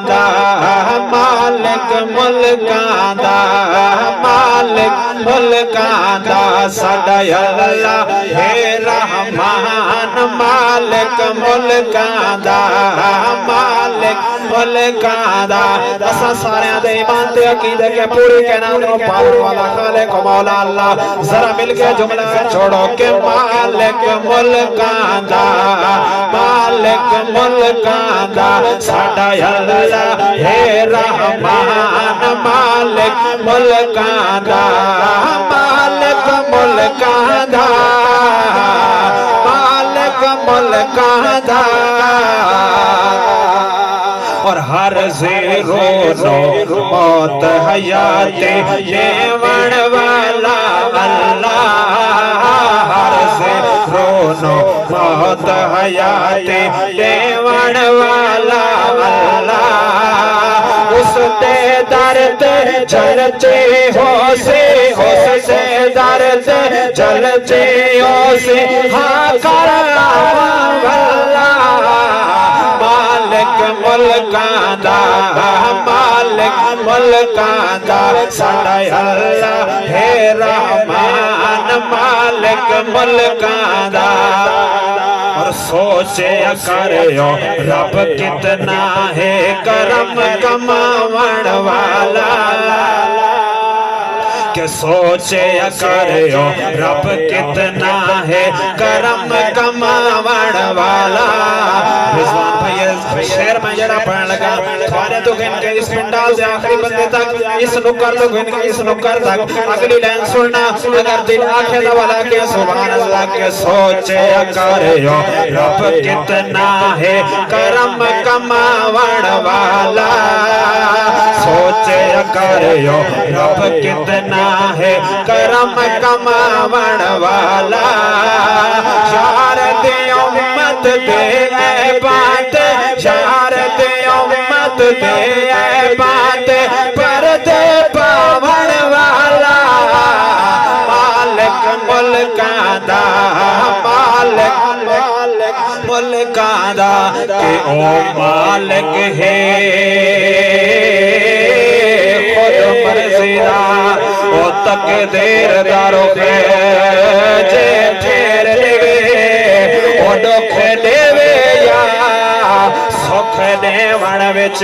دا مالک ملکاں دا مالک ملکاں دا ساڈا اللہ ہے رحمان مالک ملکاں دا مالک ملکاں دا اساں ساریاں دے ایمان تے عقیدے کے پوری کائنات نو پالن والا خالق مولا اللہ ذرا مل کے جملہ چھوڑو کہ مالک ملکاں دا مالک ملکاں دا ساڈا اللہ ہے رحمان مالک ملکاں دا مالک ملکاں دا مالک ملکاں دا اور ہر زیرو نو موت حیات دیون والا اللہ ہر زیرو نو موت حیات دیون والا اللہ اس دے درد جلتے ہو سے درد جلتے ہو سے ہاں کر مالک ملکاں دا مالک ملکاں دا ساڈا اللہ ہے رحمان مالک ملکاں دا اور سوچے کرو رب کتنا ہے کرم کماون والا کہ سوچے کرو رب کتنا ہے کرم کماون والا رضوان بھائی شعر میں جڑا پڑھن لگا تھوڑے تو گن کے اس پنڈال سے آخری بندے تک اس نکر تو گن کے اس نکر تک اگلی لائن سننا اگر دل آنکھیں دوالا کے سبحان اللہ کے سوچے کرو رب کتنا ہے کرم کماون والا سوچے کرو رب کتنا ہے کرم کماون والا یار دی امت دے اے بات یار دی امت دے اے بات پردے پاون والا مالک ملکاں دا مالک ملکاں دا کہ او مالک ہے خود مرضی دا او تقدیر دارو جے پھیر دیوے او دکھ دیوے یا سکھ دیون وچ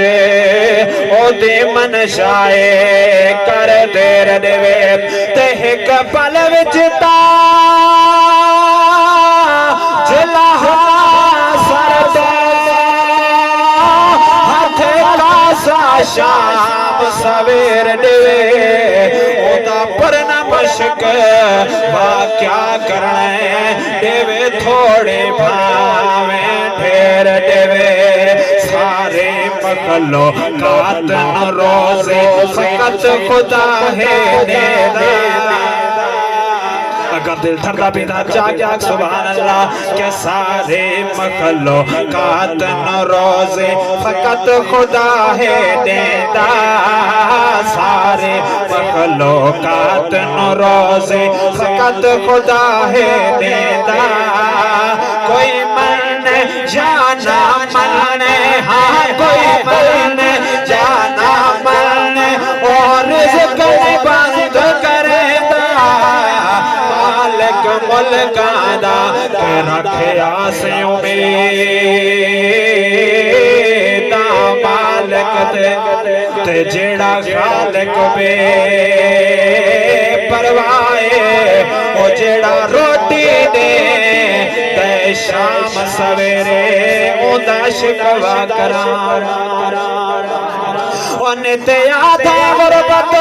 او دی منشائے کر دیر دیوے تے ایک پل وچ تا جلا سر ہاتھ کاسا شام سویر دیوے او دا پرنا مشک با کیا کرنا ہے دیوے تھوڑے بھاویں ڈھیر دیوے سارے مخلو کاتن روزے فقط خدا ہے دیدہ اگر دل دھڑکا پیدا جاگیا سبحان اللہ کہ سارے مخلوقات روزے فقط خدا ہے دیتا سارے مخلوقات روزے فقط خدا ہے دیتا کوئی من جانا من ہاں کوئی من جانا من اور رزق بند کرے ملکاں دا کہ رکھے آسے امید مالک تے جیڑا خالق بے پروائے او جیڑا روٹی دے تے شام سویرے او دا شکوا کران تے آدھا غربت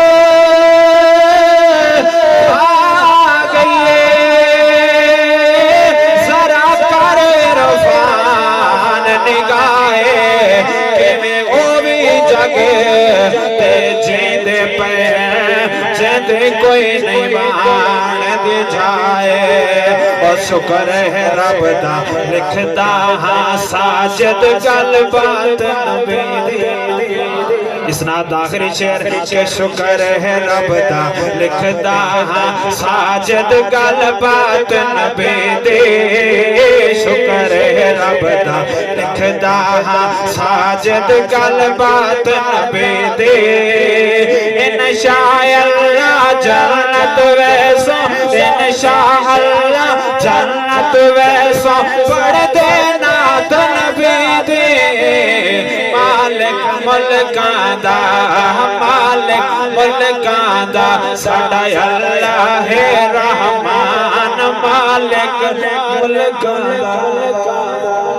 کوئی نہیں مان دی جائے اور شکر ہے رب دا لکھدا ہاں ساجد گل بات نبی دی اسناد آخری شعر کہ شکر ہے رب دا لکھدا ہاں ساجد گل بات نبی دے شکر ہے رب دا لکھدا ہاں ساجد گل بات نبی دے انشاء اللہ جنت ویسو انشاء اللہ جنت ویسو پڑھ دینا نبی دے مالک ملکاں دا مالک ملکاں دا ساڈا اللہ ہے رحمان مالک ملکاں دا